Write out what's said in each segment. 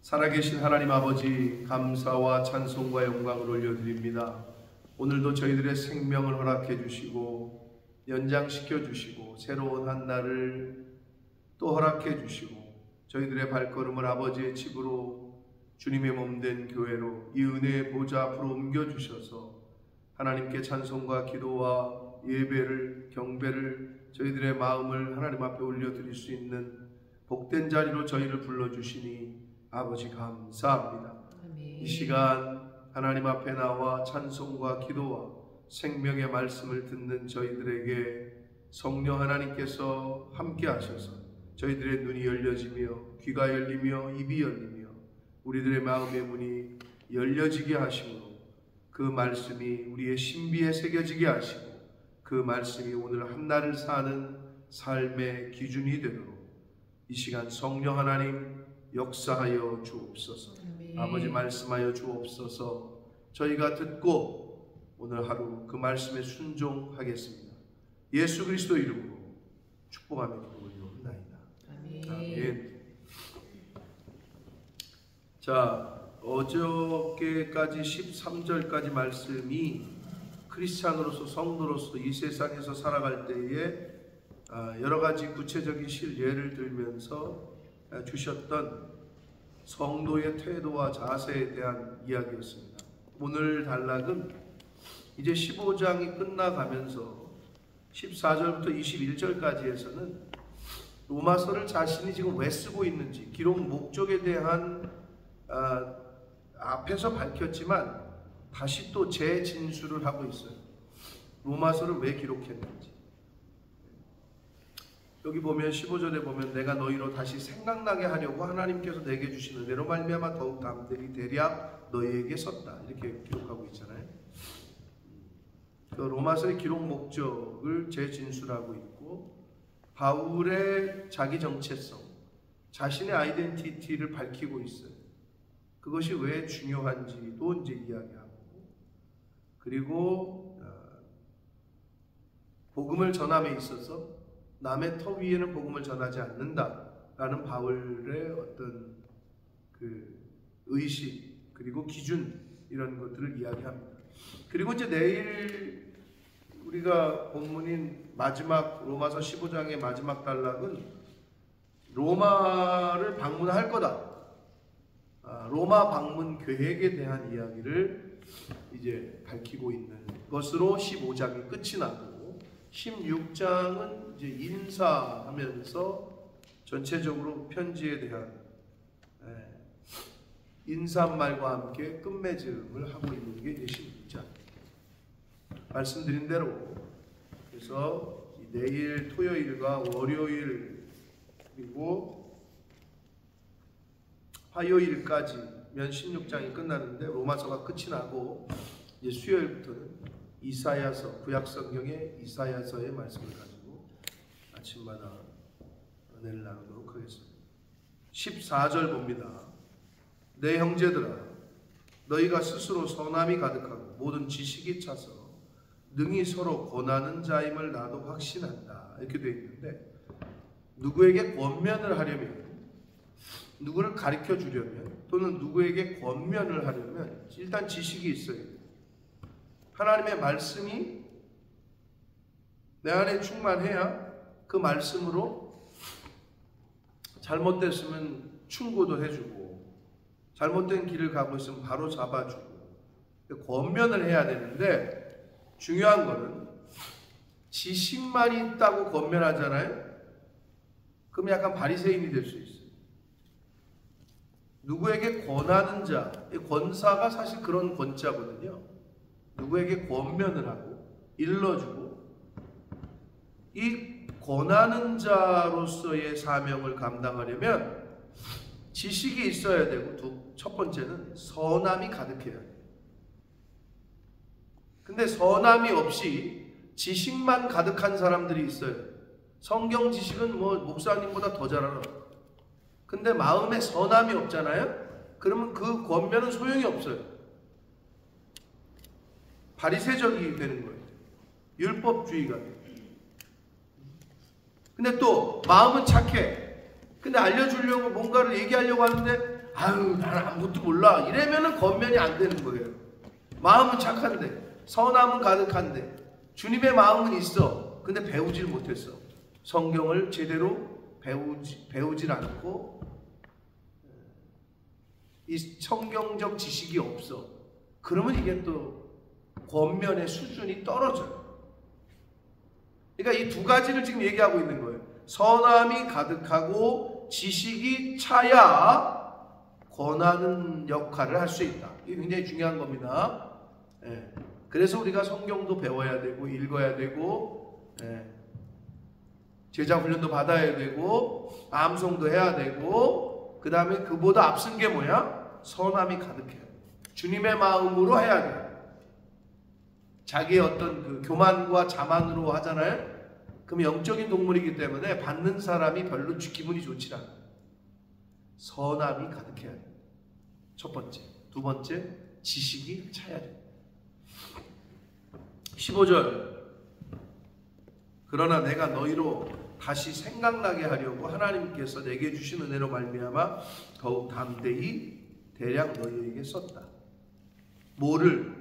살아계신 하나님 아버지, 감사와 찬송과 영광을 올려드립니다. 오늘도 저희들의 생명을 허락해 주시고 연장시켜 주시고 새로운 한 날을 또 허락해 주시고 저희들의 발걸음을 아버지의 집으로, 주님의 몸된 교회로, 이 은혜의 보좌 앞으로 옮겨주셔서 하나님께 찬송과 기도와 예배를, 경배를, 저희들의 마음을 하나님 앞에 올려드릴 수 있는 복된 자리로 저희를 불러주시니 아버지 감사합니다. 아멘. 이 시간 하나님 앞에 나와 찬송과 기도와 생명의 말씀을 듣는 저희들에게 성령 하나님께서 함께 하셔서 저희들의 눈이 열려지며 귀가 열리며 입이 열리며 우리들의 마음의 문이 열려지게 하시므로 그 말씀이 우리의 신비에 새겨지게 하시고 그 말씀이 오늘 한날을 사는 삶의 기준이 되도록 이 시간 성령 하나님 역사하여 주옵소서. 아버지 말씀하여 주옵소서. 저희가 듣고 오늘 하루 그 말씀에 순종하겠습니다. 예수 그리스도 이름으로 축복하며 기도드리옵나이다. 아멘. 자, 어저께까지 13절까지 말씀이 크리스찬으로서, 성도로서 이 세상에서 살아갈 때에 여러 가지 구체적인 실예를 들면서 주셨던 성도의 태도와 자세에 대한 이야기였습니다. 오늘 단락은 이제 15장이 끝나가면서 14절부터 21절까지에서는 로마서를 자신이 지금 왜 쓰고 있는지, 기록 목적에 대한 앞에서 밝혔지만 다시 또 재진술을 하고 있어요. 로마서를 왜 기록했는지. 여기 보면 15절에 보면 내가 너희로 다시 생각나게 하려고 하나님께서 내게 주신 은혜로 말미암아 더욱 담대히 대략 너희에게 썼다, 이렇게 기록하고 있잖아요. 그 로마서의 기록 목적을 재진술하고 있고, 바울의 자기 정체성, 자신의 아이덴티티를 밝히고 있어요. 그것이 왜 중요한지도 이제 이야기하고, 그리고 복음을 전함에 있어서 남의 터 위에는 복음을 전하지 않는다라는 바울의 어떤 그 의식, 그리고 기준, 이런 것들을 이야기합니다. 그리고 이제 내일 우리가 본문인 마지막 로마서 15장의 마지막 단락은 로마를 방문할 거다, 로마 방문 계획에 대한 이야기를 이제 밝히고 있는 것으로 15장이 끝이 나고, 16장은 이제 인사하면서 전체적으로 편지에 대한 인사말과 함께 끝맺음을 하고 있는 게 이제 16장. 말씀드린 대로 그래서 내일 토요일과 월요일 그리고 화요일까지면 16장이 끝나는데 로마서가 끝이 나고 이제 수요일부터는 이사야서, 구약성경의 이사야서의 말씀을 가지고 아침마다 은혜를 나누도록 하겠습니다. 14절 봅니다. 내 형제들아, 너희가 스스로 선함이 가득하고 모든 지식이 차서 능히 서로 권하는 자임을 나도 확신한다, 이렇게 되어 있는데, 누구에게 권면을 하려면, 누구를 가르쳐 주려면, 또는 누구에게 권면을 하려면 일단 지식이 있어야 돼요. 하나님의 말씀이 내 안에 충만해야 그 말씀으로 잘못됐으면 충고도 해주고, 잘못된 길을 가고 있으면 바로 잡아주고, 권면을 해야 되는데, 중요한 거는 지식만 있다고 권면하잖아요. 그럼 약간 바리새인이 될 수 있어요. 누구에게 권하는 자, 권사가 사실 그런 권자거든요. 누구에게 권면을 하고 일러주고, 이 권하는 자로서의 사명을 감당하려면 지식이 있어야 되고, 첫 번째는 선함이 가득해야 돼요. 근데 선함이 없이 지식만 가득한 사람들이 있어요. 성경 지식은 뭐 목사님보다 더 잘 알아. 근데 마음에 선함이 없잖아요. 그러면 그 권면은 소용이 없어요. 바리새적이 되는 거예요. 율법주의가 돼요. 근데 또 마음은 착해. 근데 알려주려고 뭔가를 얘기하려고 하는데 아유 나는 아무것도 몰라 이러면은 겉면이 안 되는 거예요. 마음은 착한데 선함은 가득한데 주님의 마음은 있어. 근데 배우질 못했어. 성경을 제대로 배우질 않고 이 성경적 지식이 없어. 그러면 이게 또 권면의 수준이 떨어져요. 그러니까 이 두 가지를 지금 얘기하고 있는 거예요. 선함이 가득하고 지식이 차야 권하는 역할을 할 수 있다. 이게 굉장히 중요한 겁니다. 예. 그래서 우리가 성경도 배워야 되고 읽어야 되고 제자 훈련도 받아야 되고 암송도 해야 되고 그 다음에 그보다 앞선 게 뭐야? 선함이 가득해야 돼. 주님의 마음으로 해야 돼. 자기의 어떤 그 교만과 자만으로 하잖아요. 그럼 영적인 동물이기 때문에 받는 사람이 별로 기분이 좋지 않아. 선함이 가득해야 돼. 첫 번째. 두 번째, 지식이 차야 돼. 15절. 그러나 내가 너희로 다시 생각나게 하려고 하나님께서 내게 주신 은혜로 말미암아 더욱 담대히 대략 너희에게 썼다. 뭐를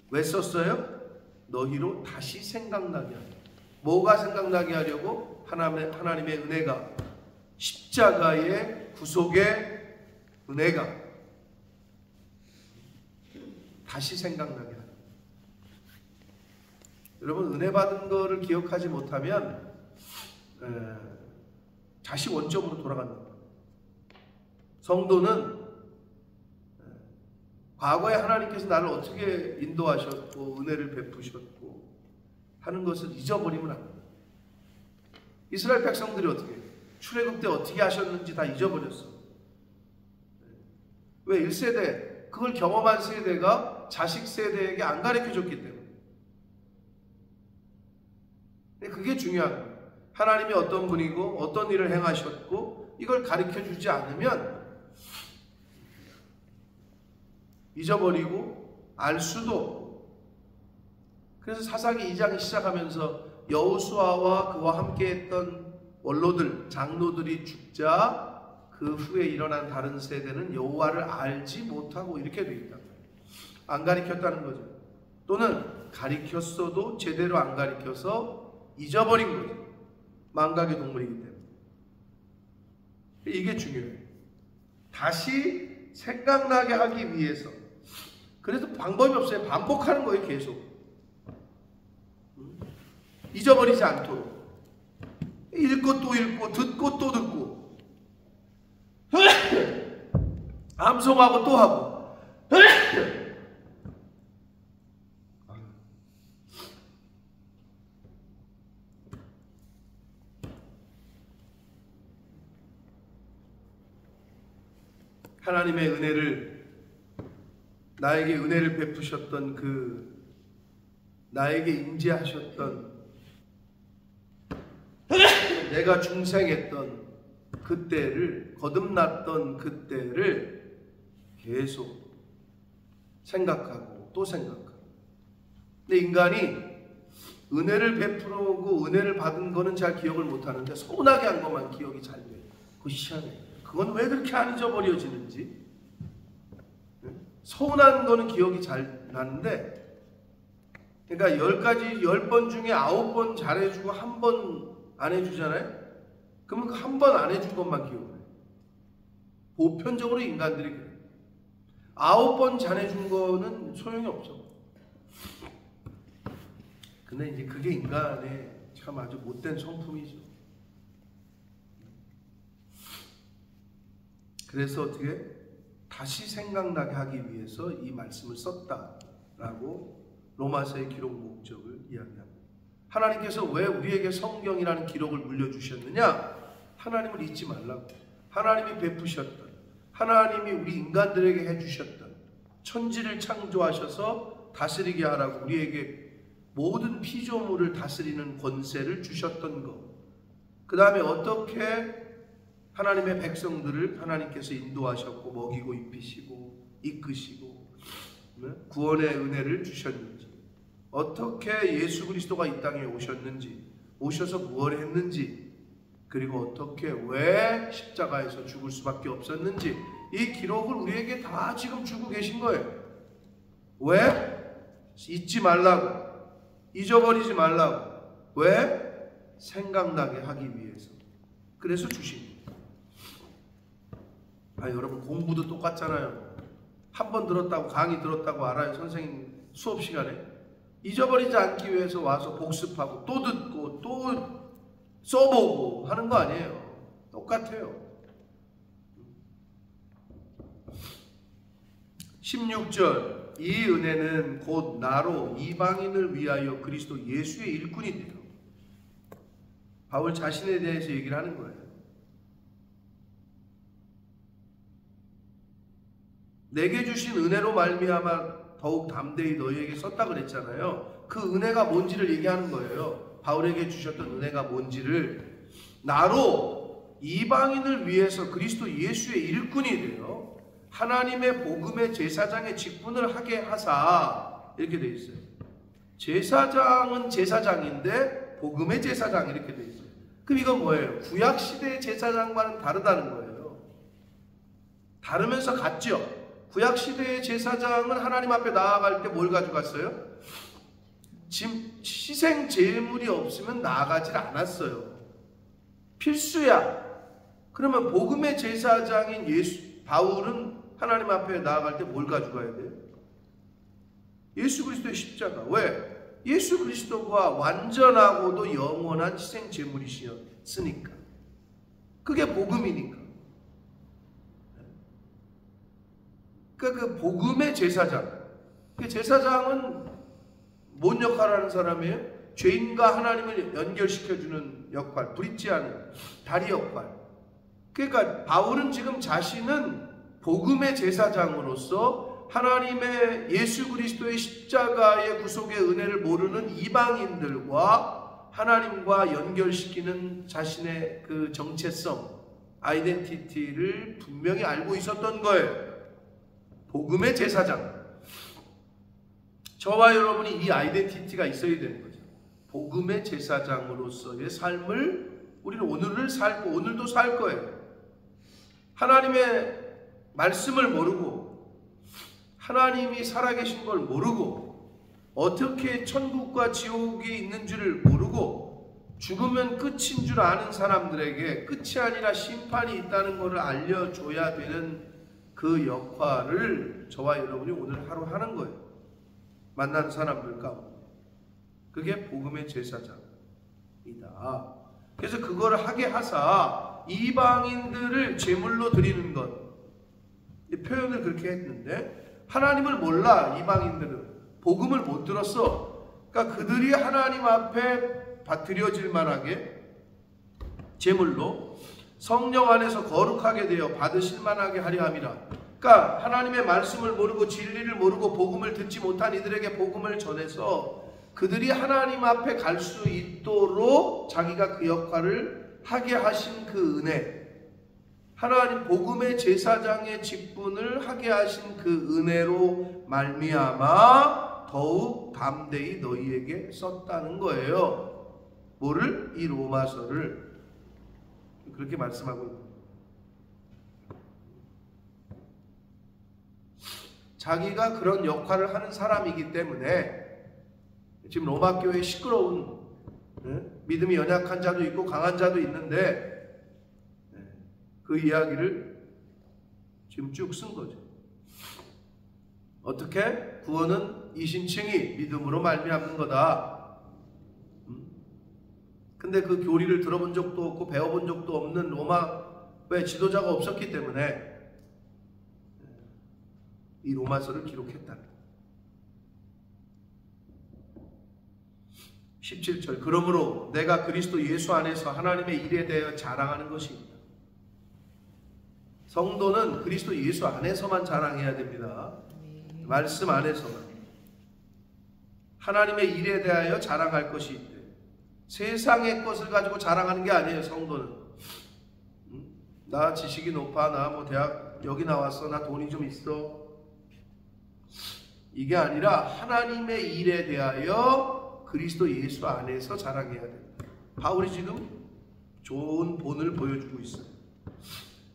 왜 썼어요? 너희로 다시 생각나게 하려고. 뭐가 생각나게 하려고? 하나님의 은혜가, 십자가의 구속의 은혜가 다시 생각나게 하려고. 여러분 은혜 받은 거를 기억하지 못하면 다시 원점으로 돌아간다. 성도는 과거에 하나님께서 나를 어떻게 인도하셨고 은혜를 베푸셨고 하는 것을 잊어버리면 안 돼요. 이스라엘 백성들이 어떻게 출애굽 때 어떻게 하셨는지 다 잊어버렸어. 왜? 1세대 그걸 경험한 세대가 자식 세대에게 안 가르쳐줬기 때문에. 그게 중요한 거예요. 하나님이 어떤 분이고 어떤 일을 행하셨고 이걸 가르쳐주지 않으면 잊어버리고 알 수도 없고. 그래서 사사기 2장이 시작하면서 여호수아와 그와 함께했던 원로들, 장로들이 죽자 그 후에 일어난 다른 세대는 여호와를 알지 못하고 이렇게 되어 있다. 안 가르쳤다는 거죠. 또는 가르쳤어도 제대로 안 가르쳐서 잊어버린 거죠. 망각의 동물이기 때문에. 이게 중요해요. 다시 생각나게 하기 위해서. 그래서 방법이 없어요. 반복하는 거예요. 계속. 잊어버리지 않도록. 읽고 또 읽고 듣고 또 듣고 암송하고 또 하고. 하나님의 은혜를, 나에게 은혜를 베푸셨던 그 나에게 임재하셨던, 내가 중생했던 그때를, 거듭났던 그때를 계속 생각하고 또 생각하고. 근데 인간이 은혜를 베푸고 은혜를 받은 거는 잘 기억을 못하는데 서운하게 한 것만 기억이 잘 돼요. 그거 희한해. 그건 왜 그렇게 안 잊어버려지는지. 서운한 거는 기억이 잘 나는데, 그러니까 10번 중에 9번 잘해주고 1번 안 해주잖아요? 그러면 그 1번 안 해준 것만 기억을 해요. 보편적으로 인간들이 그래요. 9번 잘해준 거는 소용이 없어. 근데 이제 그게 인간의 참 아주 못된 성품이죠. 그래서 어떻게 다시 생각나게 하기 위해서 이 말씀을 썼다라고 로마서의 기록 목적을 이야기합니다. 하나님께서 왜 우리에게 성경이라는 기록을 물려주셨느냐? 하나님을 잊지 말라고. 하나님이 베푸셨던, 하나님이 우리 인간들에게 해주셨던, 천지를 창조하셔서 다스리게 하라고 우리에게 모든 피조물을 다스리는 권세를 주셨던 것. 그 다음에 어떻게 하나님의 백성들을 하나님께서 인도하셨고 먹이고 입히시고 이끄시고 구원의 은혜를 주셨는지, 어떻게 예수 그리스도가 이 땅에 오셨는지, 오셔서 무엇을 했는지, 그리고 어떻게 왜 십자가에서 죽을 수밖에 없었는지, 이 기록을 우리에게 다 지금 주고 계신 거예요. 왜? 잊지 말라고, 잊어버리지 말라고. 왜? 생각나게 하기 위해서. 그래서 주신 거예요. 여러분, 공부도 똑같잖아요. 한 번 들었다고, 강의 들었다고 알아요? 선생님 수업 시간에 잊어버리지 않기 위해서 와서 복습하고 또 듣고 또 써보고 하는 거 아니에요. 똑같아요. 16절, 이 은혜는 곧 나로 이방인을 위하여 그리스도 예수의 일꾼이 돼요. 바울 자신에 대해서 얘기를 하는 거예요. 내게 주신 은혜로 말미암아 더욱 담대히 너희에게 썼다 그랬잖아요. 그 은혜가 뭔지를 얘기하는 거예요. 바울에게 주셨던 은혜가 뭔지를. 나로 이방인을 위해서 그리스도 예수의 일꾼이 돼요. 하나님의 복음의 제사장의 직분을 하게 하사, 이렇게 돼 있어요. 제사장은 제사장인데 복음의 제사장, 이렇게 돼 있어요. 그럼 이건 뭐예요? 구약시대의 제사장과는 다르다는 거예요. 다르면서 같죠? 구약시대의 제사장은 하나님 앞에 나아갈 때 뭘 가져갔어요? 희생 제물이 없으면 나아가질 않았어요. 필수야. 그러면 복음의 제사장인 바울은 하나님 앞에 나아갈 때 뭘 가져가야 돼요? 예수 그리스도의 십자가. 왜? 예수 그리스도가 완전하고도 영원한 희생 제물이시였으니까. 그게 복음이니까. 그러니까 그 복음의 제사장. 그 제사장은 뭔 역할을 하는 사람이에요? 죄인과 하나님을 연결시켜주는 역할, 브릿지하는 다리 역할. 그러니까 바울은 지금 자신은 복음의 제사장으로서 하나님의 예수 그리스도의 십자가의 구속의 은혜를 모르는 이방인들과 하나님과 연결시키는 자신의 그 정체성, 아이덴티티를 분명히 알고 있었던 거예요. 복음의 제사장. 저와 여러분이 이 아이덴티티가 있어야 되는 거죠. 복음의 제사장으로서의 삶을 우리는 오늘을 살고 오늘도 살 거예요. 하나님의 말씀을 모르고 하나님이 살아계신 걸 모르고 어떻게 천국과 지옥이 있는 줄을 모르고 죽으면 끝인 줄 아는 사람들에게 끝이 아니라 심판이 있다는 것을 알려줘야 되는 그 역할을 저와 여러분이 오늘 하루 하는 거예요. 만난 사람들 가운데. 그게 복음의 제사장이다. 그래서 그걸 하게 하사 이방인들을 제물로 드리는 것. 이 표현을 그렇게 했는데 하나님을 몰라. 이방인들은 복음을 못 들었어. 그러니까 그들이 하나님 앞에 드려질 만하게 제물로 성령 안에서 거룩하게 되어 받으실 만하게 하려 함이라. 그러니까 하나님의 말씀을 모르고 진리를 모르고 복음을 듣지 못한 이들에게 복음을 전해서 그들이 하나님 앞에 갈 수 있도록 자기가 그 역할을 하게 하신 그 은혜, 하나님 복음의 제사장의 직분을 하게 하신 그 은혜로 말미암아 더욱 담대히 너희에게 썼다는 거예요. 뭐를? 이 로마서를. 그렇게 말씀하고 있습니다. 자기가 그런 역할을 하는 사람이기 때문에 지금 로마 교회에 시끄러운 믿음이 연약한 자도 있고 강한 자도 있는데 그 이야기를 지금 쭉 쓴 거죠. 어떻게? 구원은 이신칭이 믿음으로 말미암는 거다. 근데 그 교리를 들어본 적도 없고 배워본 적도 없는 로마의 지도자가 없었기 때문에 이 로마서를 기록했다. 17절. 그러므로 내가 그리스도 예수 안에서 하나님의 일에 대하여 자랑하는 것입니다. 성도는 그리스도 예수 안에서만 자랑해야 됩니다. 말씀 안에서만. 하나님의 일에 대하여 자랑할 것이 있대. 세상의 것을 가지고 자랑하는 게 아니에요. 성도는. 나 지식이 높아. 나 뭐 대학 여기 나왔어. 나 돈이 좀 있어. 이게 아니라 하나님의 일에 대하여 그리스도 예수 안에서 자랑해야 됩니다. 바울이 지금 좋은 본을 보여주고 있어요.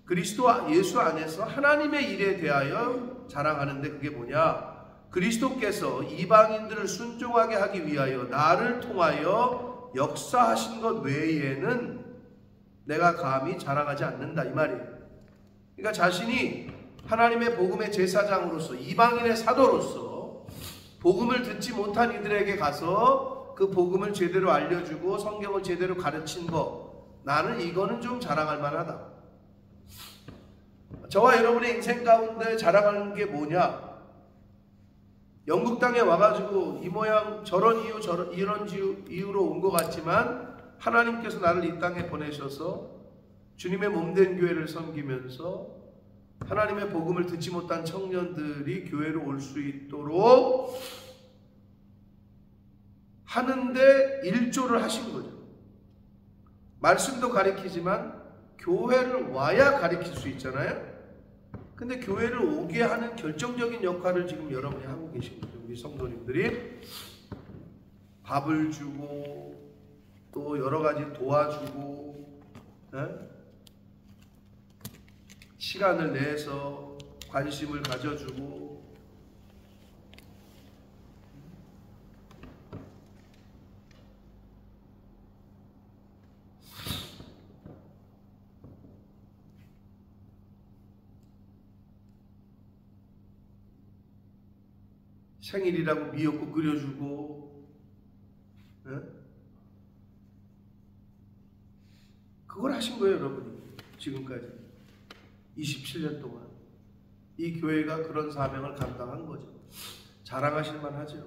그리스도 예수 안에서 하나님의 일에 대하여 자랑하는데 그게 뭐냐? 그리스도께서 이방인들을 순종하게 하기 위하여 나를 통하여 역사하신 것 외에는 내가 감히 자랑하지 않는다 이 말이에요. 그러니까 자신이 하나님의 복음의 제사장으로서 이방인의 사도로서 복음을 듣지 못한 이들에게 가서 그 복음을 제대로 알려주고 성경을 제대로 가르친 거, 나는 이거는 좀 자랑할 만하다. 저와 여러분의 인생 가운데 자랑하는 게 뭐냐? 영국 땅에 와가지고 이 모양 저런 이유 이런 이유로 온 것 같지만 하나님께서 나를 이 땅에 보내셔서 주님의 몸된 교회를 섬기면서 하나님의 복음을 듣지 못한 청년들이 교회로 올 수 있도록 하는데 일조를 하신 거죠. 말씀도 가르치지만 교회를 와야 가르칠 수 있잖아요. 근데 교회를 오게 하는 결정적인 역할을 지금 여러분이 하고 계신 거죠. 우리 성도님들이 밥을 주고 또 여러 가지 도와주고 시간을 내서 관심을 가져주고 생일이라고 미역국 끓여주고 그걸 하신 거예요, 여러분이. 지금까지 27년 동안 이 교회가 그런 사명을 감당한 거죠. 자랑하실 만하죠.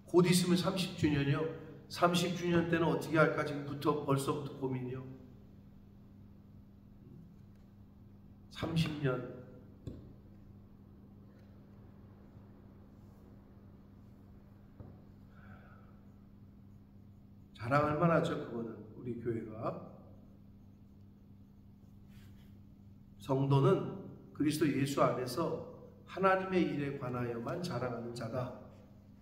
곧 있으면 30주년이요. 30주년 때는 어떻게 할까 지금부터 벌써부터 고민이요. 30년 자랑할 만하죠. 그거는 우리 교회가. 성도는 그리스도 예수 안에서 하나님의 일에 관하여만 자랑하는 자다.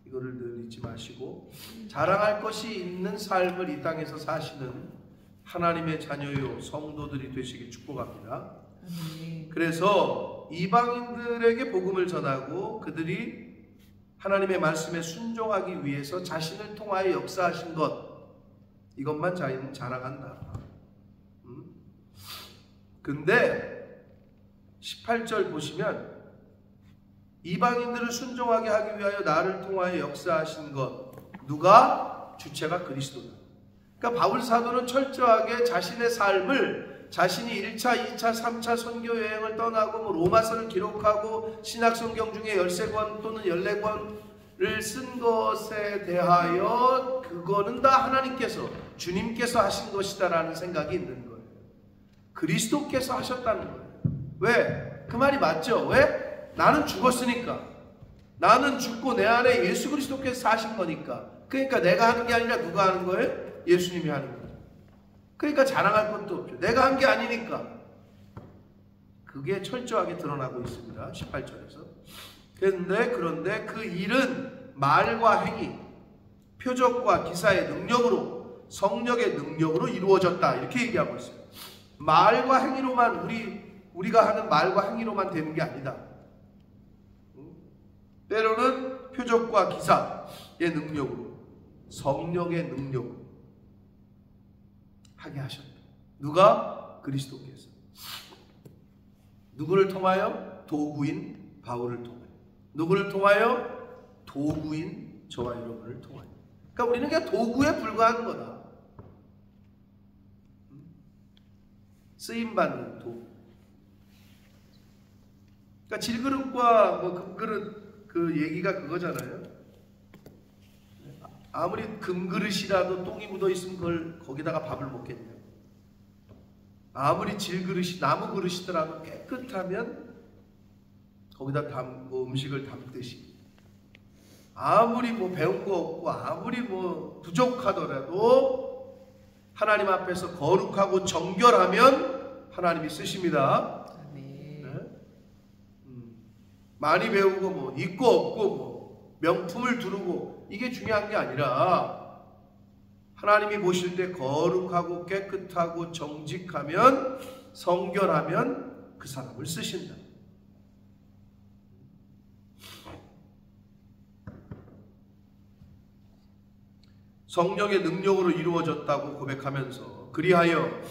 이거를 늘 잊지 마시고 자랑할 것이 있는 삶을 이 땅에서 사시는 하나님의 자녀요 성도들이 되시길 축복합니다. 그래서 이방인들에게 복음을 전하고 그들이 하나님의 말씀에 순종하기 위해서 자신을 통하여 역사하신 것, 이것만 자기는 자랑한다. 근데 18절 보시면 이방인들을 순종하게 하기 위하여 나를 통하여 역사하신 것, 누가? 주체가 그리스도다. 그러니까 바울 사도는 철저하게 자신의 삶을 자신이 1차, 2차, 3차 선교 여행을 떠나고 뭐 로마서를 기록하고 신약성경 중에 13권 또는 14권을 쓴 것에 대하여 그거는 다 하나님께서 주님께서 하신 것이다라는 생각이 있는 거예요. 그리스도께서 하셨다는 거예요. 왜? 그 말이 맞죠? 왜? 나는 죽었으니까. 나는 죽고 내 안에 예수 그리스도께서 사신 거니까. 그러니까 내가 하는 게 아니라 누가 하는 거예요? 예수님이 하는 거예요. 그러니까 자랑할 것도 없죠. 내가 한 게 아니니까. 그게 철저하게 드러나고 있습니다. 18절에서. 그런데 그 일은 말과 행위, 표적과 기사의 능력으로, 성령의 능력으로 이루어졌다. 이렇게 얘기하고 있어요. 말과 행위로만 우리가 하는 말과 행위로만 되는 게 아니다. 때로는 표적과 기사의 능력으로, 성령의 능력으로 하게 하셨다. 누가? 그리스도께서. 누구를 통하여? 도구인 바울을 통하여. 누구를 통하여? 도구인 저와 여러분을 통하여. 그러니까 우리는 그냥 도구에 불과한 거다. 쓰임받는 도구. 그러니까 질그릇과 뭐 금그릇 그 얘기가 그거잖아요. 아무리 금그릇이라도 똥이 묻어 있으면 그걸 거기다가 밥을 먹겠냐. 아무리 질그릇이 나무 그릇이더라도 깨끗하면 거기다 음식을 담듯이, 아무리 뭐 배운 거 없고 아무리 뭐 부족하더라도 하나님 앞에서 거룩하고 정결하면 하나님이 쓰십니다. 네? 많이 배우고 뭐 있고 없고 뭐 명품을 두르고 이게 중요한 게 아니라 하나님이 보실 때 거룩하고 깨끗하고 정직하면 성결하면 그 사람을 쓰신다. 성령의 능력으로 이루어졌다고 고백하면서 그리하여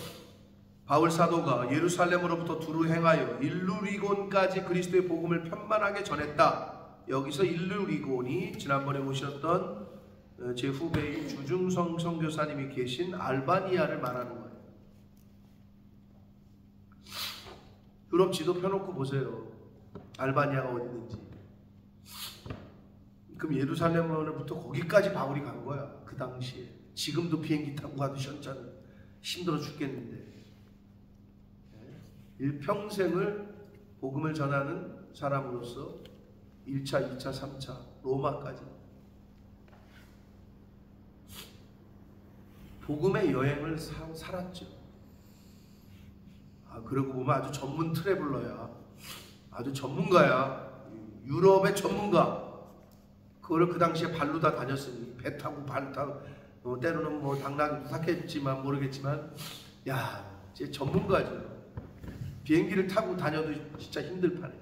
바울 사도가 예루살렘으로부터 두루 행하여 일루리곤까지 그리스도의 복음을 편만하게 전했다. 여기서 일루리곤이 지난번에 오셨던 제 후배인 주중성 선교사님이 계신 알바니아를 말하는 거예요. 유럽 지도 펴놓고 보세요. 알바니아가 어디 있는지. 그럼 예루살렘으로부터 거기까지 바울이 간 거야. 그 당시에. 지금도 비행기 타고 가도 시원찮은 힘들어 죽겠는데 일평생을 복음을 전하는 사람으로서 1차, 2차, 3차 로마까지 복음의 여행을 살았죠. 그러고 보면 아주 전문 트래블러야. 아주 전문가야. 유럽의 전문가. 그걸 그 당시에 발로 다 다녔으니 배 타고 발 타고 때로는 뭐 당나귀도 탔겠지만 모르겠지만 야, 제 전문가죠. 비행기를 타고 다녀도 진짜 힘들 판에.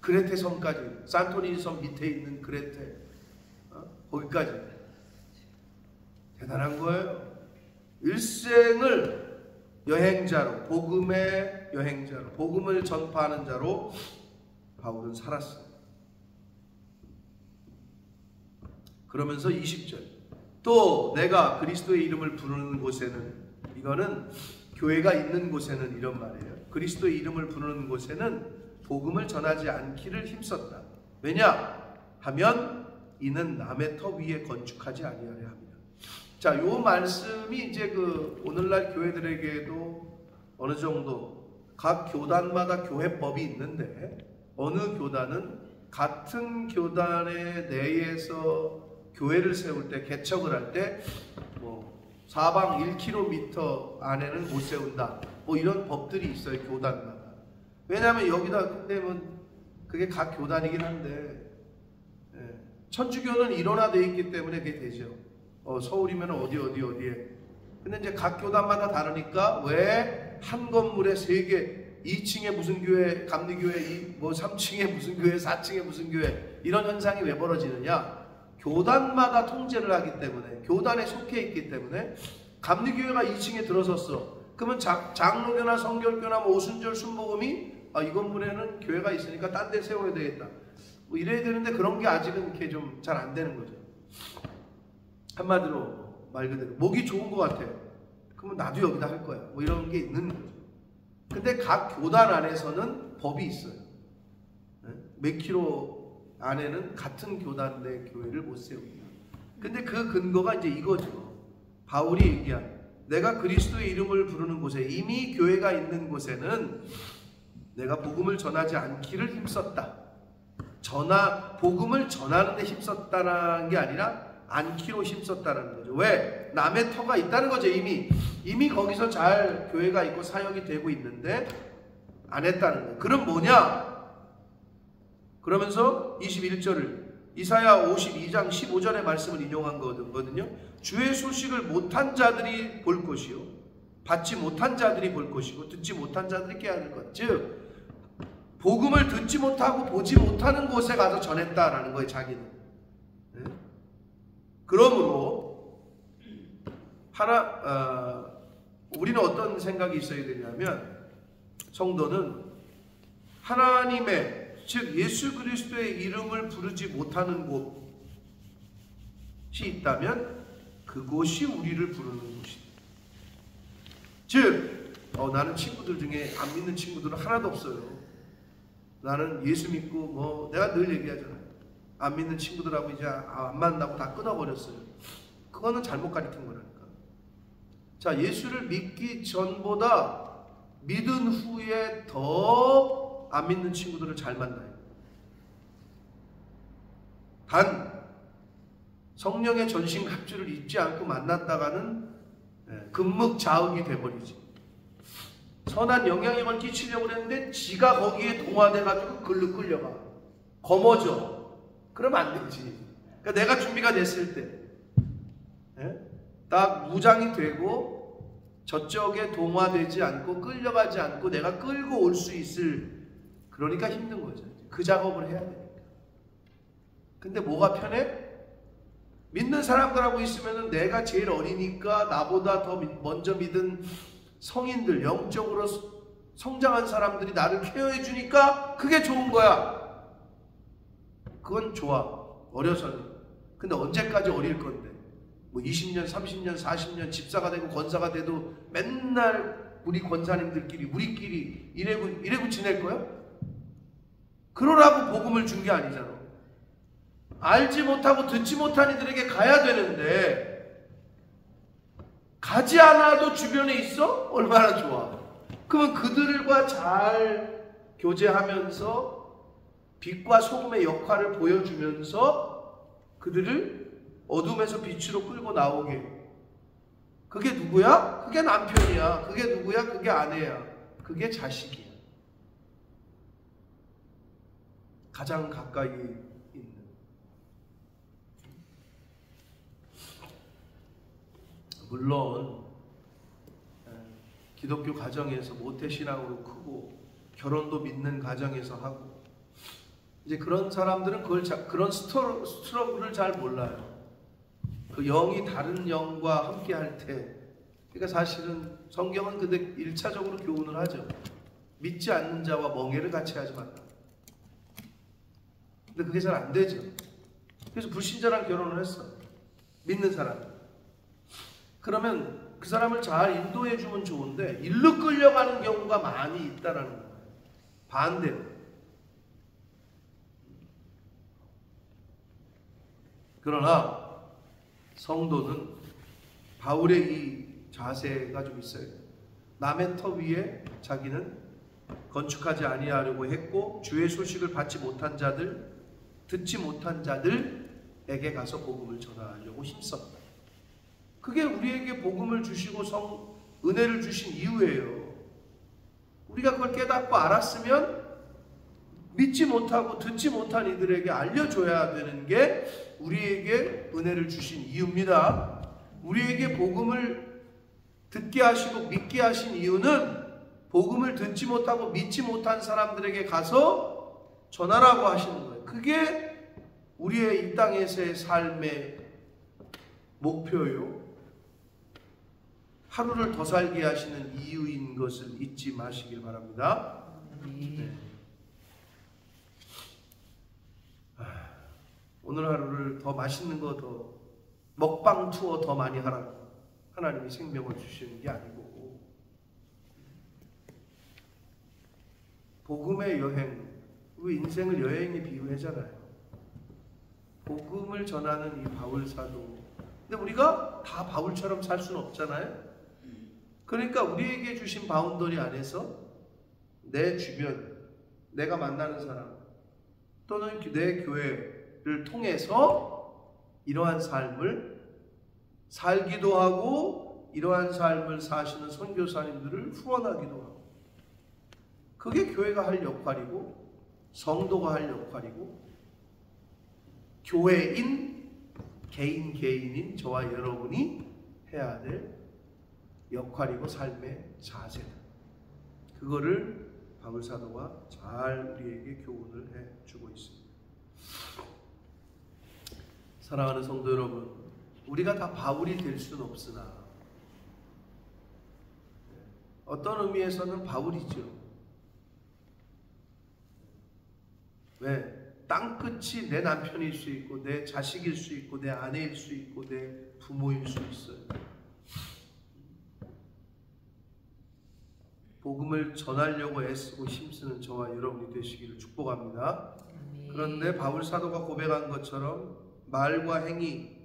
그레테 섬까지, 산토리니 섬 밑에 있는 그레테 거기까지 대단한 거예요. 일생을 여행자로, 복음의 여행자로, 복음을 전파하는 자로 바울은 살았어요. 그러면서 20절 또 내가 그리스도의 이름을 부르는 곳에는, 이거는 교회가 있는 곳에는 이런 말이에요. 그리스도의 이름을 부르는 곳에는 복음을 전하지 않기를 힘썼다. 왜냐 하면 이는 남의 터 위에 건축하지 아니하려 합니다. 자, 요 말씀이 이제 오늘날 교회들에게도 어느 정도 각 교단마다 교회법이 있는데 어느 교단은 같은 교단의 내에서 교회를 세울 때, 개척을 할 때 사방 1km 안에는 못 세운다. 이런 법들이 있어요, 교단마다. 왜냐하면 여기다 되면 그게 각 교단이긴 한데 천주교는 일원화되어 있기 때문에 그게 되죠. 서울이면 어디에. 근데 이제 각 교단마다 다르니까 왜 한 건물에 3개, 2층에 무슨 교회, 감리교회, 3층에 무슨 교회, 4층에 무슨 교회, 이런 현상이 왜 벌어지느냐? 교단마다 통제를 하기 때문에, 교단에 속해 있기 때문에. 감리교회가 2층에 들어섰어. 그러면 장로교나 성결교나 오순절 순복음이 이 건물에는 교회가 있으니까 딴 데 세워야 되겠다. 이래야 되는데 그런 게 아직은 이렇게 좀 잘 안 되는 거죠. 한마디로 말 그대로 목이 좋은 것 같아. 그러면 나도 여기다 할 거야. 이런 게 있는 거죠. 근데 각 교단 안에서는 법이 있어요. 몇 킬로 안에는 같은 교단 내 교회를 못 세웁니다. 근데 그 근거가 이제 이거죠. 바울이 얘기한, 내가 그리스도의 이름을 부르는 곳에, 이미 교회가 있는 곳에는 내가 복음을 전하지 않기를 힘썼다. 복음을 전하는 데 힘썼다라는 게 아니라 않기로 힘썼다라는 거죠. 왜? 남의 터가 있다는 거죠. 이미 거기서 잘 교회가 있고 사역이 되고 있는데 안 했다는 거예요. 그럼 뭐냐? 그러면서 21절을 이사야 52장 15절의 말씀을 인용한 거거든요. 주의 소식을 못한 자들이 볼 것이요, 받지 못한 자들이 볼 것이고, 듣지 못한 자들이 깨달을 것. 즉 복음을 듣지 못하고 보지 못하는 곳에 가서 전했다라는 거예요, 자기는. 그러므로 우리는 어떤 생각이 있어야 되냐면, 성도는 하나님의, 즉 예수 그리스도의 이름을 부르지 못하는 곳이 있다면 그곳이 우리를 부르는 곳이다. 즉 나는 친구들 중에 안 믿는 친구들은 하나도 없어요. 나는 예수 믿고 내가 늘 얘기하잖아요. 안 믿는 친구들하고 이제 안 만나고 다 끊어버렸어요. 그거는 잘못 가르친 거라니까. 자, 예수를 믿기 전보다 믿은 후에 더 안 믿는 친구들을 잘 만나요. 단 성령의 전신갑주를 잊지 않고 만났다가는 금묵자흑이 돼버리지. 선한 영향력을 끼치려고 했는데 지가 거기에 동화돼가지고 글로 끌려가. 거머져. 그러면 안 되지. 그러니까 내가 준비가 됐을 때 딱 무장이 되고 저쪽에 동화되지 않고 끌려가지 않고 내가 끌고 올 수 있을, 그러니까 힘든 거죠. 그 작업을 해야 되니까. 근데 뭐가 편해? 믿는 사람들하고 있으면 내가 제일 어리니까 나보다 더 먼저 믿은 성인들, 영적으로 성장한 사람들이 나를 케어해 주니까 그게 좋은 거야. 그건 좋아, 어려서는. 근데 언제까지 어릴 건데? 뭐 20년, 30년, 40년 집사가 되고 권사가 돼도 맨날 우리 권사님들끼리 우리끼리 이래고 지낼 거야? 그러라고 복음을 준 게 아니잖아. 알지 못하고 듣지 못한 이들에게 가야 되는데 가지 않아도 주변에 있어? 얼마나 좋아. 그러면 그들과 잘 교제하면서 빛과 소금의 역할을 보여주면서 그들을 어둠에서 빛으로 끌고 나오게. 그게 누구야? 그게 남편이야. 그게 누구야? 그게 아내야. 그게 자식이야. 가장 가까이 있는. 물론 기독교 가정에서 모태신앙으로 크고 결혼도 믿는 가정에서 하고 이제 그런 사람들은 그런 스트러글을 잘 몰라요. 그 영이 다른 영과 함께 할 때, 그러니까 사실은 성경은 근데 1차적으로 교훈을 하죠. 믿지 않는 자와 멍에를 같이 하지 말라. 근데 그게 잘 안 되죠. 그래서 불신자랑 결혼을 했어. 믿는 사람. 그러면 그 사람을 잘 인도해 주면 좋은데 일로 끌려가는 경우가 많이 있다라는 거예요. 반대로. 그러나 성도는 바울의 이 자세가 좀 있어요. 남의 터 위에 자기는 건축하지 아니하려고 했고 주의 소식을 받지 못한 자들, 듣지 못한 자들에게 가서 복음을 전하려고 힘썼다. 그게 우리에게 복음을 주시고 은혜를 주신 이유예요. 우리가 그걸 깨닫고 알았으면 믿지 못하고 듣지 못한 이들에게 알려줘야 되는 게 우리에게 은혜를 주신 이유입니다. 우리에게 복음을 듣게 하시고 믿게 하신 이유는 복음을 듣지 못하고 믿지 못한 사람들에게 가서 전하라고 하시는 거예요. 그게 우리의 이 땅에서의 삶의 목표요. 하루를 더 살게 하시는 이유인 것을 잊지 마시길 바랍니다. 네. 오늘 하루를 더 맛있는 거 더 먹방 투어 더 많이 하라고 하나님이 생명을 주시는 게 아니고 복음의 여행, 우리 인생을 여행에 비유하잖아요. 복음을 전하는 이 바울 사도. 근데 우리가 다 바울처럼 살 수는 없잖아요. 그러니까 우리에게 주신 바운더리 안에서 내 주변, 내가 만나는 사람 또는 내 교회를 통해서 이러한 삶을 살기도 하고 이러한 삶을 사시는 선교사님들을 후원하기도 하고 그게 교회가 할 역할이고 성도가 할 역할이고 교회인 개인인 저와 여러분이 해야 될 역할이고 삶의 자세다. 그거를 바울 사도가 잘 우리에게 교훈을 해주고 있습니다. 사랑하는 성도 여러분, 우리가 다 바울이 될 수는 없으나 어떤 의미에서는 바울이죠. 왜? 땅끝이 내 남편일 수 있고 내 자식일 수 있고 내 아내일 수 있고 내 부모일 수 있어요. 복음을 전하려고 애쓰고 힘쓰는 저와 여러분이 되시기를 축복합니다. 그런데 바울 사도가 고백한 것처럼 말과 행위,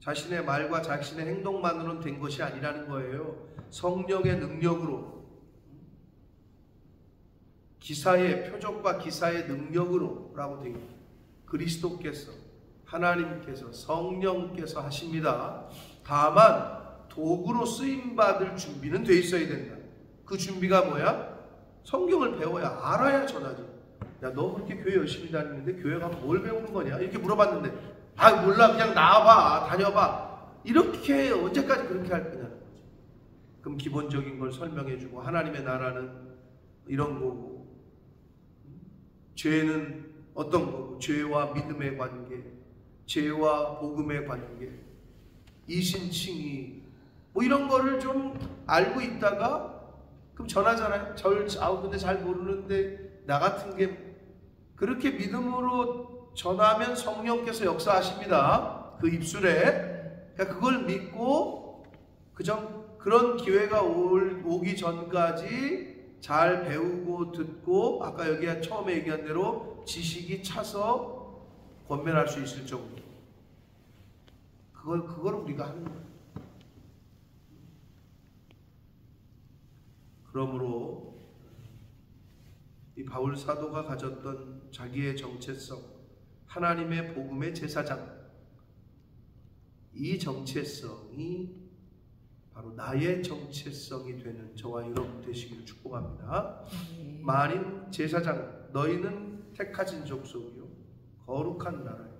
자신의 말과 자신의 행동만으로는 된 것이 아니라는 거예요. 성령의 능력으로, 기사의 표적과 기사의 능력으로 라고 되어 있습니다. 그리스도께서, 하나님께서, 성령께서 하십니다. 다만 도구로 쓰임받을 준비는 돼 있어야 된다. 그 준비가 뭐야? 성경을 배워야 알아야 전하지. 야, 너 그렇게 교회 열심히 다니는데 교회 가면 뭘 배우는 거냐? 이렇게 물어봤는데 몰라, 그냥 나와봐, 다녀봐. 이렇게 언제까지 그렇게 할 거냐는 거지. 그럼 기본적인 걸 설명해주고, 하나님의 나라는 이런 거고, 죄는 어떤 거고, 죄와 믿음의 관계, 죄와 복음의 관계, 이신칭의, 뭐 이런 거를 좀 알고 있다가 그럼 전하잖아요. 근데 잘 모르는데 나 같은 게 그렇게 믿음으로 전하면 성령께서 역사하십니다. 그 입술에. 그러니까 그걸 믿고 그런 기회가 오기 전까지 잘 배우고 듣고, 아까 여기 처음에 얘기한 대로 지식이 차서 권면할 수 있을 정도. 그걸 우리가 하는 거예요. 그러므로 이 바울 사도가 가졌던 자기의 정체성, 하나님의 복음의 제사장, 이 정체성이 바로 나의 정체성이 되는 저와 여러분 되시기를 축복합니다. 만인 제사장, 너희는 택하신 족속이요 거룩한 나라요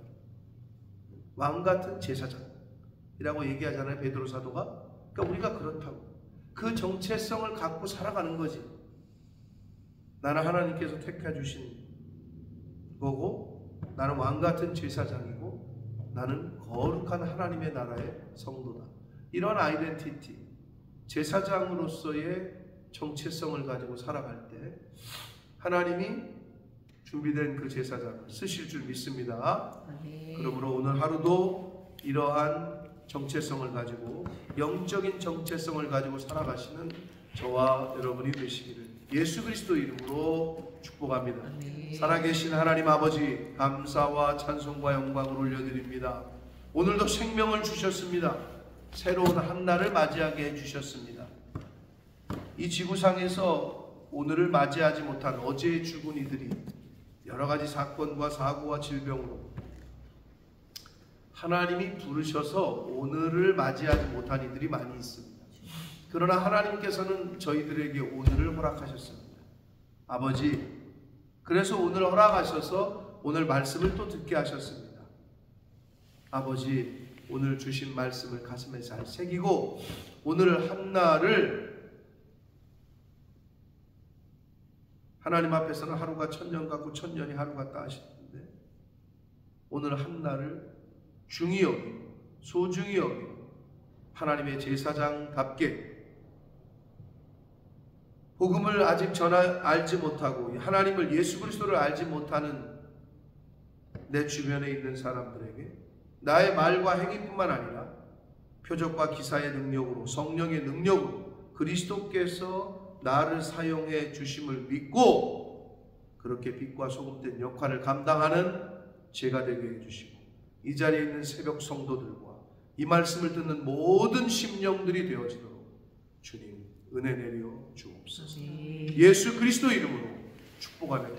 왕같은 제사장이라고 얘기하잖아요, 베드로 사도가. 그러니까 우리가 그렇다고 그 정체성을 갖고 살아가는 거지. 나는 하나님께서 택해 주신 거고, 나는 왕같은 제사장이고, 나는 거룩한 하나님의 나라의 성도다. 이런 아이덴티티, 제사장으로서의 정체성을 가지고 살아갈 때 하나님이 준비된 그 제사장을 쓰실 줄 믿습니다. 그러므로 오늘 하루도 이러한 정체성을 가지고, 영적인 정체성을 가지고 살아가시는 저와 여러분이 되시기를 예수 그리스도 이름으로 축복합니다. 살아계신 하나님 아버지, 감사와 찬송과 영광을 올려드립니다. 오늘도 생명을 주셨습니다. 새로운 한 날을 맞이하게 해주셨습니다. 이 지구상에서 오늘을 맞이하지 못한 어제의 죽은 이들이 여러 가지 사건과 사고와 질병으로 하나님이 부르셔서 오늘을 맞이하지 못한 이들이 많이 있습니다. 그러나 하나님께서는 저희들에게 오늘을 허락하셨습니다. 아버지, 그래서 오늘 허락하셔서 오늘 말씀을 또 듣게 하셨습니다. 아버지, 오늘 주신 말씀을 가슴에 잘 새기고 오늘 한날을 하나님 앞에서는 하루가 천년 같고 천년이 하루 같다 하시는데, 오늘 한날을 중히 여기고 소중히 여기고 하나님의 제사장답게 복음을 아직 알지 못하고 하나님을, 예수 그리스도를 알지 못하는 내 주변에 있는 사람들에게 나의 말과 행위뿐만 아니라 표적과 기사의 능력으로, 성령의 능력으로 그리스도께서 나를 사용해 주심을 믿고 그렇게 빛과 소금된 역할을 감당하는 제가 되게 해주시고, 이 자리에 있는 새벽 성도들과 이 말씀을 듣는 모든 심령들이 되어지도록 주님 은혜 내려 주옵소서. 예수 그리스도 이름으로 축복하며